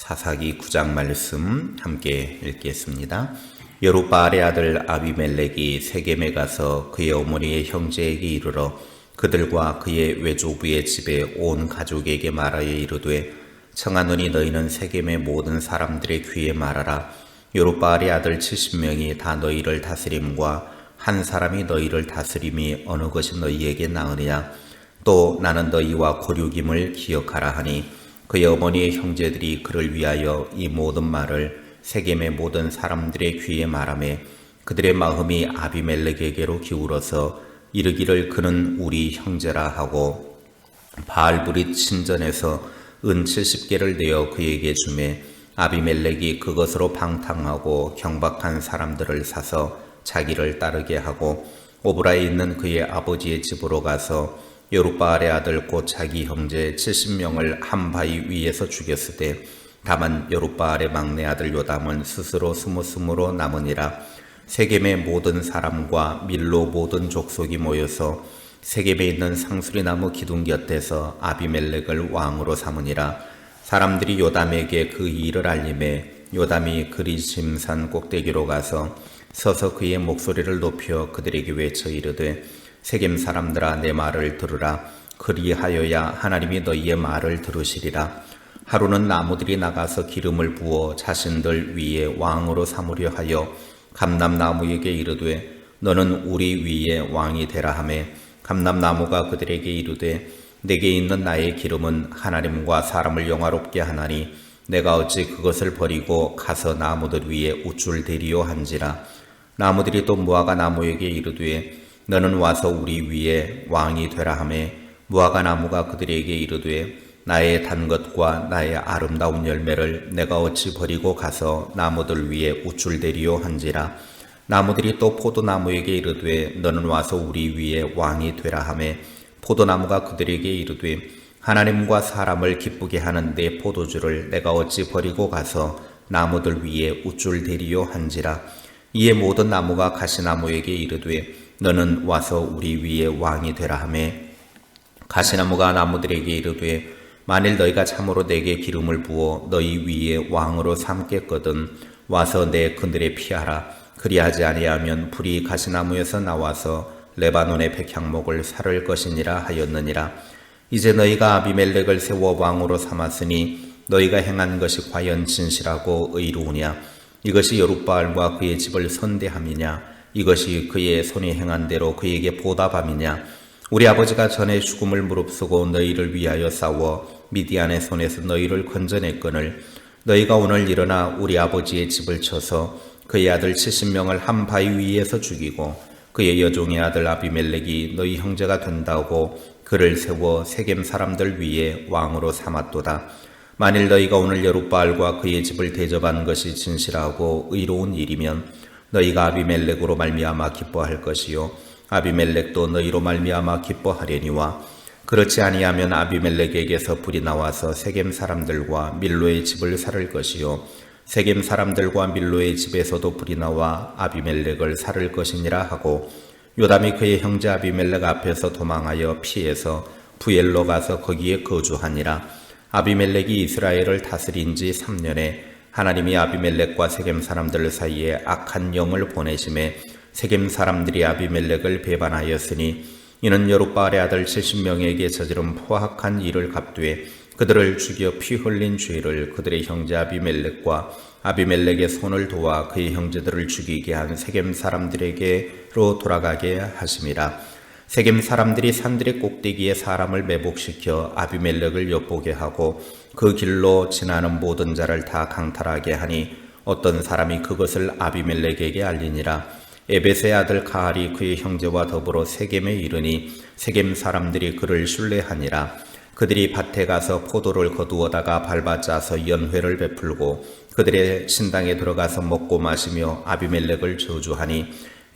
사사기 9장 말씀 함께 읽겠습니다. 여룹바알의 아들 아비멜렉이 세겜에 가서 그의 어머니의 형제에게 이르러 그들과 그의 외조부의 집에 온 가족에게 말하여 이르되 청하노니 너희는 세겜의 모든 사람들의 귀에 말하라. 여룹바알의 아들 70명이 다 너희를 다스림과 한 사람이 너희를 다스림이 어느 것이 너희에게 나으냐. 또 나는 너희와 고륙임을 기억하라 하니 그의 어머니의 형제들이 그를 위하여 이 모든 말을 세겜의 모든 사람들의 귀에 말하매 그들의 마음이 아비멜렉에게로 기울어서 이르기를 그는 우리 형제라 하고 바알브릿 신전에서 은 70개를 내어 그에게 주매 아비멜렉이 그것으로 방탕하고 경박한 사람들을 사서 자기를 따르게 하고 오브라에 있는 그의 아버지의 집으로 가서 여룹바알의 아들 곧 자기 형제 70명을 한 바위 위에서 죽였으되 다만 여룹바알의 막내 아들 요담은 스스로 스무스무로 남으니라. 세겜의 모든 사람과 밀로 모든 족속이 모여서 세겜에 있는 상수리나무 기둥 곁에서 아비멜렉을 왕으로 삼으니라. 사람들이 요담에게 그 일을 알림해 요담이 그리심산 꼭대기로 가서 서서 그의 목소리를 높여 그들에게 외쳐 이르되 세겜 사람들아 내 말을 들으라. 그리하여야 하나님이 너희의 말을 들으시리라. 하루는 나무들이 나가서 기름을 부어 자신들 위에 왕으로 삼으려 하여 감람나무에게 이르되 너는 우리 위에 왕이 되라 하매 감람나무가 그들에게 이르되 내게 있는 나의 기름은 하나님과 사람을 영화롭게 하나니 내가 어찌 그것을 버리고 가서 나무들 위에 우쭐대리요 한지라. 나무들이 또 무화과 나무에게 이르되 너는 와서 우리 위에 왕이 되라 하매 무화과 나무가 그들에게 이르되 나의 단 것과 나의 아름다운 열매를 내가 어찌 버리고 가서 나무들 위에 우쭐대리요 한지라. 나무들이 또 포도나무에게 이르되 너는 와서 우리 위에 왕이 되라 하매 포도나무가 그들에게 이르되 하나님과 사람을 기쁘게 하는 내 포도주를 내가 어찌 버리고 가서 나무들 위에 우쭐대리요 한지라. 이에 모든 나무가 가시나무에게 이르되 너는 와서 우리 위에 왕이 되라 하매 가시나무가 나무들에게 이르되 만일 너희가 참으로 내게 기름을 부어 너희 위에 왕으로 삼겠거든 와서 내 그늘에 피하라. 그리하지 아니하면 불이 가시나무에서 나와서 레바논의 백향목을 사를 것이니라 하였느니라. 이제 너희가 아비멜렉을 세워 왕으로 삼았으니 너희가 행한 것이 과연 진실하고 의로우냐. 이것이 여룹바알과 그의 집을 선대함이냐. 이것이 그의 손이 행한 대로 그에게 보답함이냐. 우리 아버지가 전에 죽음을 무릅쓰고 너희를 위하여 싸워 미디안의 손에서 너희를 건져냈거늘 너희가 오늘 일어나 우리 아버지의 집을 쳐서 그의 아들 70명을 한 바위 위에서 죽이고 그의 여종의 아들 아비멜렉이 너희 형제가 된다고 그를 세워 세겜 사람들 위에 왕으로 삼았도다. 만일 너희가 오늘 여룹바알과 그의 집을 대접한 것이 진실하고 의로운 일이면 너희가 아비멜렉으로 말미암아 기뻐할 것이요 아비멜렉도 너희로 말미암아 기뻐하려니와 그렇지 아니하면 아비멜렉에게서 불이 나와서 세겜 사람들과 밀로의 집을 살을 것이요 세겜 사람들과 밀로의 집에서도 불이 나와 아비멜렉을 살을 것이니라 하고 요담이 그의 형제 아비멜렉 앞에서 도망하여 피해서 부엘로 가서 거기에 거주하니라. 아비멜렉이 이스라엘을 다스린 지 3년에 하나님이 아비멜렉과 세겜 사람들 사이에 악한 영을 보내심에 세겜 사람들이 아비멜렉을 배반하였으니 이는 여룹바알의 아들 70명에게 저지른 포악한 일을 갚되 그들을 죽여 피 흘린 죄를 그들의 형제 아비멜렉과 아비멜렉의 손을 도와 그의 형제들을 죽이게 한 세겜 사람들에게로 돌아가게 하심이라. 세겜 사람들이 산들의 꼭대기에 사람을 매복시켜 아비멜렉을 엿보게 하고 그 길로 지나는 모든 자를 다 강탈하게 하니 어떤 사람이 그것을 아비멜렉에게 알리니라. 에벳의 아들 가알이 그의 형제와 더불어 세겜에 이르니 세겜 사람들이 그를 신뢰하니라. 그들이 밭에 가서 포도를 거두어다가 밟아 짜서 연회를 베풀고 그들의 신당에 들어가서 먹고 마시며 아비멜렉을 저주하니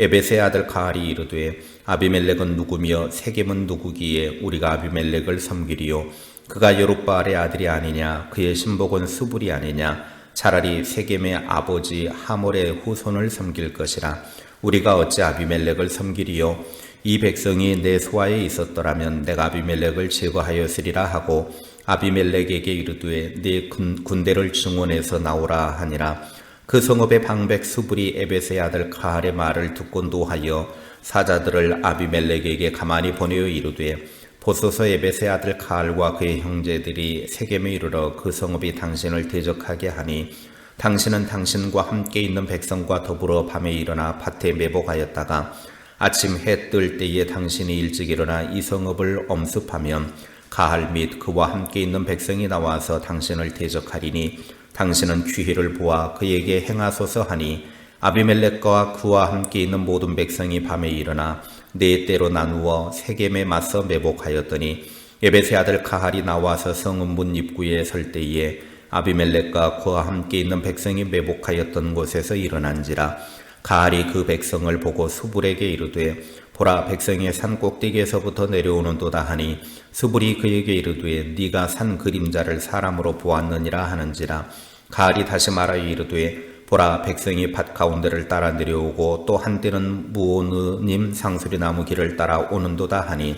에벳의 아들 가알이 이르되 아비멜렉은 누구며 세겜은 누구기에 우리가 아비멜렉을 섬기리요. 그가 여룹바알의 아들이 아니냐. 그의 신복은 수불이 아니냐. 차라리 세겜의 아버지 하몰의 후손을 섬길 것이라. 우리가 어찌 아비멜렉을 섬기리요. 이 백성이 내 소하에 있었더라면 내가 아비멜렉을 제거하였으리라 하고 아비멜렉에게 이르되 네 군대를 증원해서 나오라 하니라. 그 성읍의 방백 수불이 에벳의 아들 가할의 말을 듣고 노하여 사자들을 아비멜렉에게 가만히 보내어 이르되 보소서 에벳의 아들 가할과 그의 형제들이 세겜에 이르러 그 성읍이 당신을 대적하게 하니 당신은 당신과 함께 있는 백성과 더불어 밤에 일어나 밭에 매복하였다가 아침 해 뜰 때에 당신이 일찍 일어나 이 성읍을 엄습하면 가할 및 그와 함께 있는 백성이 나와서 당신을 대적하리니 당신은 귀희를 보아 그에게 행하소서 하니 아비멜렉과 그와 함께 있는 모든 백성이 밤에 일어나 네 때로 나누어 세겜에 맞서 매복하였더니 에벳의 아들 가할이 나와서 성읍 문 입구에 설 때에 아비멜렉과 그와 함께 있는 백성이 매복하였던 곳에서 일어난지라. 가할이 그 백성을 보고 수불에게 이르되 보라 백성이 산 꼭대기에서부터 내려오는도다 하니 수불이 그에게 이르되 네가 산 그림자를 사람으로 보았느니라 하는지라. 가할이 다시 말하여 이르되 보라 백성이 밭 가운데를 따라 내려오고 또 한때는 무오느님 상수리나무 길을 따라 오는도다 하니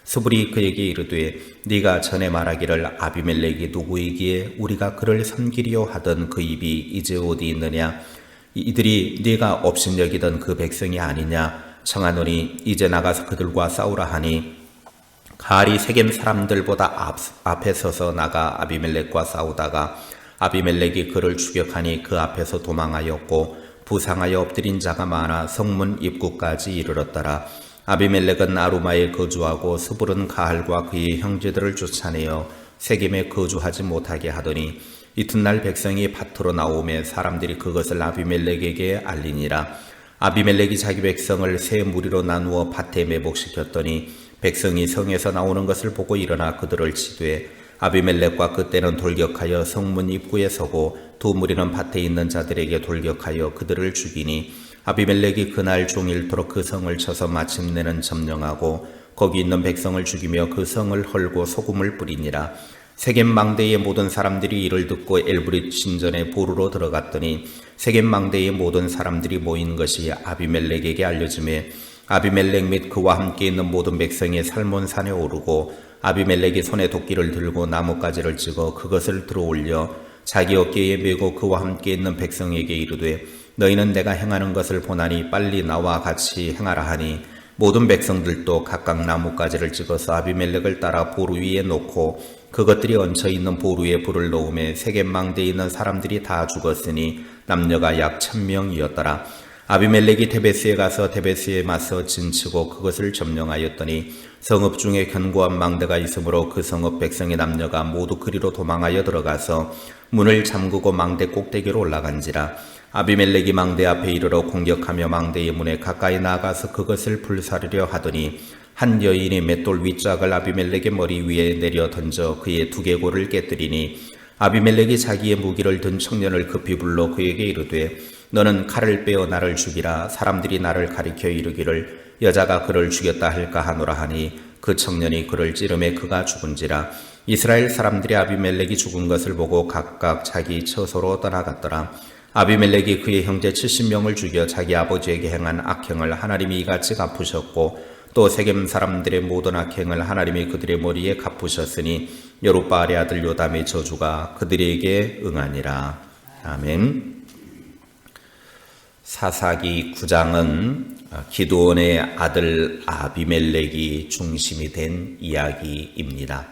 수불이 그에게 이르되 네가 전에 말하기를 아비멜렉이 누구이기에 우리가 그를 섬기려 하던 그 입이 이제 어디 있느냐. 이들이 네가 업신여기던 그 백성이 아니냐. 청하노니 이제 나가서 그들과 싸우라 하니 가할이 세겜 사람들보다 앞에 서서 나가 아비멜렉과 싸우다가 아비멜렉이 그를 추격하니 그 앞에서 도망하였고 부상하여 엎드린 자가 많아 성문 입구까지 이르렀더라. 아비멜렉은 아루마에 거주하고 수불은 가할과 그의 형제들을 쫓아내어 세겜에 거주하지 못하게 하더니 이튿날 백성이 밭으로 나오매 사람들이 그것을 아비멜렉에게 알리니라. 아비멜렉이 자기 백성을 세 무리로 나누어 밭에 매복시켰더니 백성이 성에서 나오는 것을 보고 일어나 그들을 치되 아비멜렉과 그때는 돌격하여 성문 입구에 서고 두 무리는 밭에 있는 자들에게 돌격하여 그들을 죽이니 아비멜렉이 그날 종일토록 그 성을 쳐서 마침내는 점령하고 거기 있는 백성을 죽이며 그 성을 헐고 소금을 뿌리니라. 세겜 망대의 모든 사람들이 이를 듣고 엘브릿 신전에 보루로 들어갔더니 세겜 망대의 모든 사람들이 모인 것이 아비멜렉에게 알려지매 아비멜렉 및 그와 함께 있는 모든 백성이 살몬산에 오르고 아비멜렉이 손에 도끼를 들고 나뭇가지를 찍어 그것을 들어올려 자기 어깨에 메고 그와 함께 있는 백성에게 이르되 너희는 내가 행하는 것을 보나니 빨리 나와 같이 행하라 하니 모든 백성들도 각각 나뭇가지를 찍어서 아비멜렉을 따라 보루 위에 놓고 그것들이 얹혀있는 보루에 불을 놓음에 세겜 망대에 있는 사람들이 다 죽었으니 남녀가 약 1000명이었더라. 아비멜렉이 데베스에 가서 데베스에 맞서 진치고 그것을 점령하였더니 성읍 중에 견고한 망대가 있으므로 그 성읍 백성의 남녀가 모두 그리로 도망하여 들어가서 문을 잠그고 망대 꼭대기로 올라간지라. 아비멜렉이 망대 앞에 이르러 공격하며 망대의 문에 가까이 나가서 그것을 불사르려 하더니 한 여인이 맷돌 윗짝을 아비멜렉의 머리 위에 내려 던져 그의 두개골을 깨뜨리니 아비멜렉이 자기의 무기를 든 청년을 급히 불러 그에게 이르되 너는 칼을 빼어 나를 죽이라. 사람들이 나를 가리켜 이르기를 여자가 그를 죽였다 할까 하노라 하니 그 청년이 그를 찌르매 그가 죽은지라. 이스라엘 사람들이 아비멜렉이 죽은 것을 보고 각각 자기 처소로 떠나갔더라. 아비멜렉이 그의 형제 70명을 죽여 자기 아버지에게 행한 악행을 하나님이 이같이 갚으셨고 또 세겜 사람들의 모든 악행을 하나님이 그들의 머리에 갚으셨으니 여룹바알의 아들 요담의 저주가 그들에게 응하니라. 아멘. 사사기 9장은 기드온의 아들 아비멜렉이 중심이 된 이야기입니다.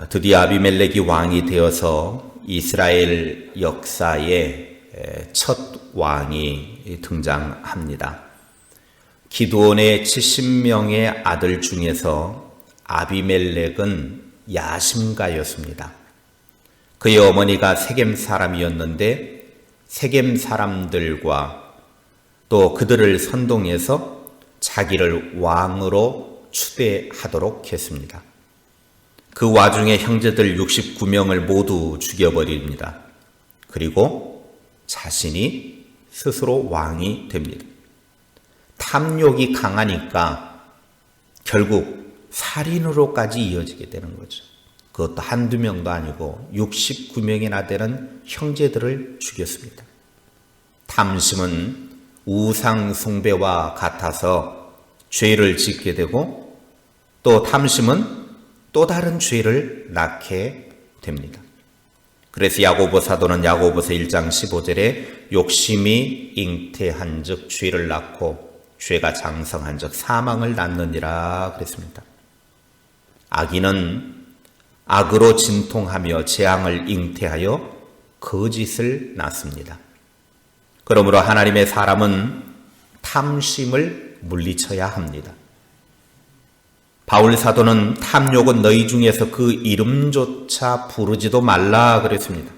드디어 아비멜렉이 왕이 되어서 이스라엘 역사의 첫 왕이 등장합니다. 기드온의 70명의 아들 중에서 아비멜렉은 야심가였습니다. 그의 어머니가 세겜 사람이었는데 세겜 사람들과 또 그들을 선동해서 자기를 왕으로 추대하도록 했습니다. 그 와중에 형제들 69명을 모두 죽여버립니다. 그리고 자신이 스스로 왕이 됩니다. 탐욕이 강하니까 결국 살인으로까지 이어지게 되는 거죠. 그것도 한두 명도 아니고 69명이나 되는 형제들을 죽였습니다. 탐심은 우상 숭배와 같아서 죄를 짓게 되고 또 탐심은 또 다른 죄를 낳게 됩니다. 그래서 야고보 사도는 야고보서 1장 15절에 욕심이 잉태한 즉 죄를 낳고 죄가 장성한 즉 사망을 낳느니라 그랬습니다. 악인은 악으로 진통하며 재앙을 잉태하여 거짓을 낳습니다. 그러므로 하나님의 사람은 탐심을 물리쳐야 합니다. 바울 사도는 탐욕은 너희 중에서 그 이름조차 부르지도 말라 그랬습니다.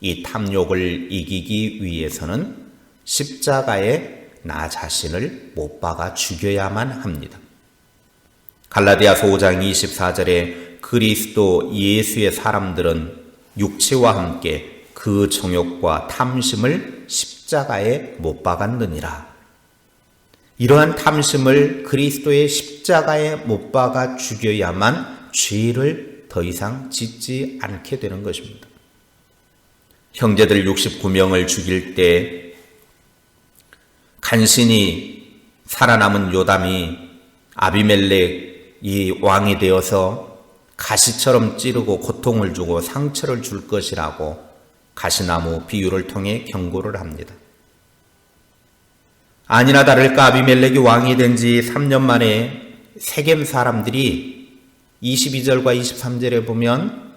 이 탐욕을 이기기 위해서는 십자가에 나 자신을 못 박아 죽여야만 합니다. 갈라디아서 5장 24절에 그리스도 예수의 사람들은 육체와 함께 그 정욕과 탐심을 십자가에 못 박았느니라. 이러한 탐심을 그리스도의 십자가에 못 박아 죽여야만 죄를 더 이상 짓지 않게 되는 것입니다. 형제들 69명을 죽일 때 간신히 살아남은 요담이 아비멜렉이 왕이 되어서 가시처럼 찌르고 고통을 주고 상처를 줄 것이라고 가시나무 비유를 통해 경고를 합니다. 아니나 다를까 아비멜렉이 왕이 된 지 3년 만에 세겜 사람들이 22절과 23절에 보면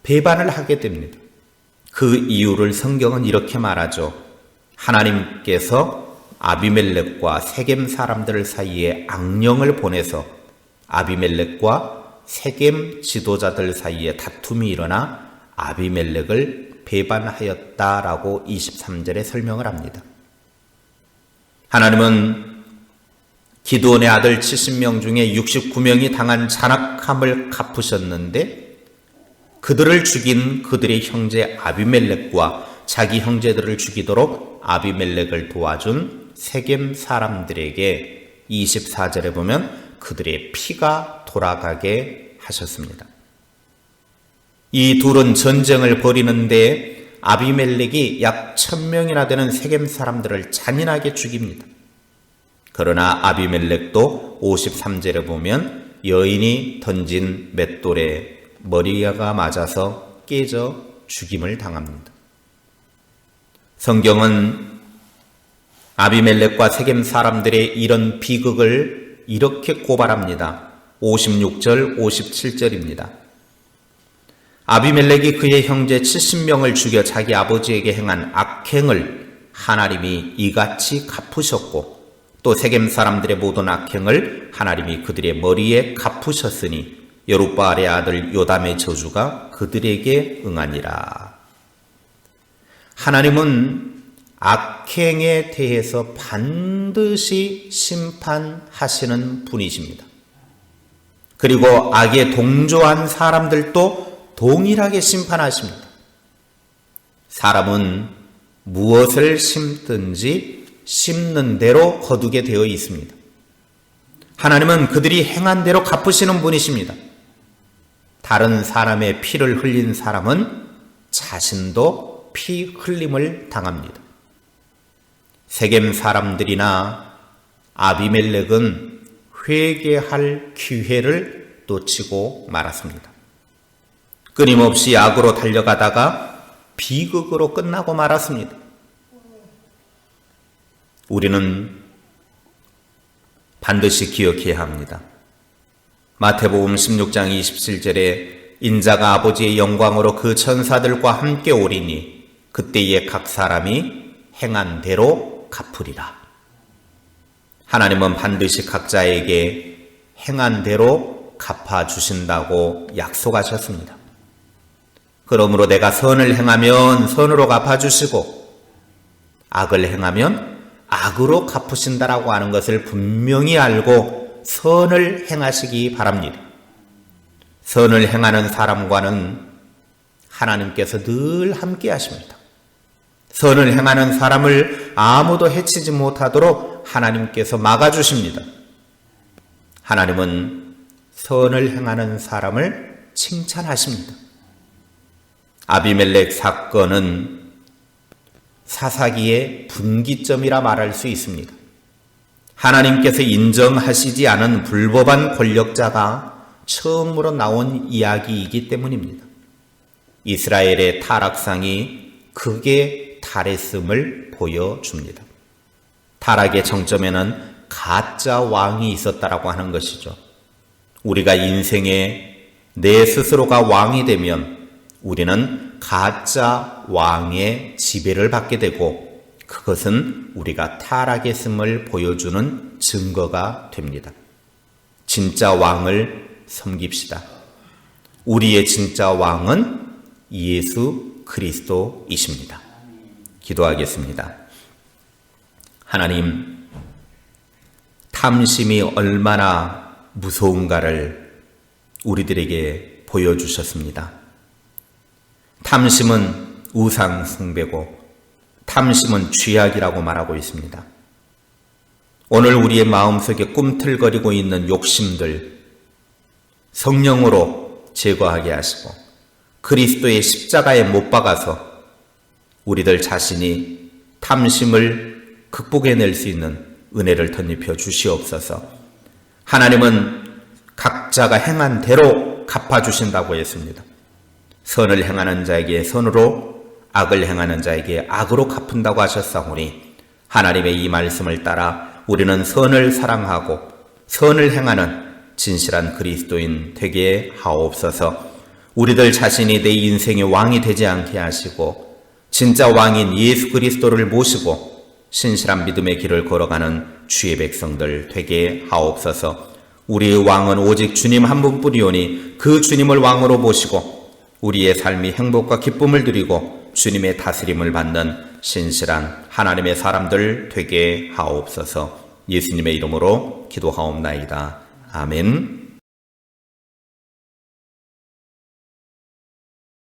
배반을 하게 됩니다. 그 이유를 성경은 이렇게 말하죠. 하나님께서 아비멜렉과 세겜 사람들 사이에 악령을 보내서 아비멜렉과 세겜 지도자들 사이에 다툼이 일어나 아비멜렉을 배반하였다라고 23절에 설명을 합니다. 하나님은 기드온의 아들 70명 중에 69명이 당한 잔악함을 갚으셨는데 그들을 죽인 그들의 형제 아비멜렉과 자기 형제들을 죽이도록 아비멜렉을 도와준 세겜 사람들에게 24절에 보면 그들의 피가 돌아가게 하셨습니다. 이 둘은 전쟁을 벌이는데 아비멜렉이 약 1000명이나 되는 세겜 사람들을 잔인하게 죽입니다. 그러나 아비멜렉도 53절에 보면 여인이 던진 맷돌에 머리가 맞아서 깨져 죽임을 당합니다. 성경은 아비멜렉과 세겜 사람들의 이런 비극을 이렇게 고발합니다. 56절, 57절입니다. 아비멜렉이 그의 형제 70명을 죽여 자기 아버지에게 행한 악행을 하나님이 이같이 갚으셨고 또 세겜 사람들의 모든 악행을 하나님이 그들의 머리에 갚으셨으니 여룻바알의 아들 요담의 저주가 그들에게 응하니라. 하나님은 악행에 대해서 반드시 심판하시는 분이십니다. 그리고 악에 동조한 사람들도 동일하게 심판하십니다. 사람은 무엇을 심든지 심는 대로 거두게 되어 있습니다. 하나님은 그들이 행한 대로 갚으시는 분이십니다. 다른 사람의 피를 흘린 사람은 자신도 피 흘림을 당합니다. 세겜 사람들이나 아비멜렉은 회개할 기회를 놓치고 말았습니다. 끊임없이 악으로 달려가다가 비극으로 끝나고 말았습니다. 우리는 반드시 기억해야 합니다. 마태복음 16장 27절에 인자가 아버지의 영광으로 그 천사들과 함께 오리니 그때에 각 사람이 행한 대로 갚으리라. 하나님은 반드시 각자에게 행한 대로 갚아주신다고 약속하셨습니다. 그러므로 내가 선을 행하면 선으로 갚아주시고 악을 행하면 악으로 갚으신다라고 하는 것을 분명히 알고 선을 행하시기 바랍니다. 선을 행하는 사람과는 하나님께서 늘 함께 하십니다. 선을 행하는 사람을 아무도 해치지 못하도록 하나님께서 막아주십니다. 하나님은 선을 행하는 사람을 칭찬하십니다. 아비멜렉 사건은 사사기의 분기점이라 말할 수 있습니다. 하나님께서 인정하시지 않은 불법한 권력자가 처음으로 나온 이야기이기 때문입니다. 이스라엘의 타락상이 크게 달했음을 보여줍니다. 타락의 정점에는 가짜 왕이 있었다라고 하는 것이죠. 우리가 인생에 내 스스로가 왕이 되면 우리는 가짜 왕의 지배를 받게 되고 그것은 우리가 타락했음을 보여주는 증거가 됩니다. 진짜 왕을 섬깁시다. 우리의 진짜 왕은 예수 그리스도이십니다. 기도하겠습니다. 하나님, 탐심이 얼마나 무서운가를 우리들에게 보여주셨습니다. 탐심은 우상 숭배고 탐심은 죄악이라고 말하고 있습니다. 오늘 우리의 마음속에 꿈틀거리고 있는 욕심들 성령으로 제거하게 하시고 그리스도의 십자가에 못 박아서 우리들 자신이 탐심을 극복해낼 수 있는 은혜를 덧입혀 주시옵소서. 하나님은 각자가 행한 대로 갚아주신다고 했습니다. 선을 행하는 자에게 선으로, 악을 행하는 자에게 악으로 갚은다고 하셨사오니 하나님의 이 말씀을 따라 우리는 선을 사랑하고 선을 행하는 진실한 그리스도인 되게 하옵소서. 우리들 자신이 내 인생의 왕이 되지 않게 하시고 진짜 왕인 예수 그리스도를 모시고 신실한 믿음의 길을 걸어가는 주의 백성들 되게 하옵소서. 우리의 왕은 오직 주님 한 분뿐이오니 그 주님을 왕으로 모시고 우리의 삶이 행복과 기쁨을 누리고 주님의 다스림을 받는 신실한 하나님의 사람들 되게 하옵소서. 예수님의 이름으로 기도하옵나이다. 아멘.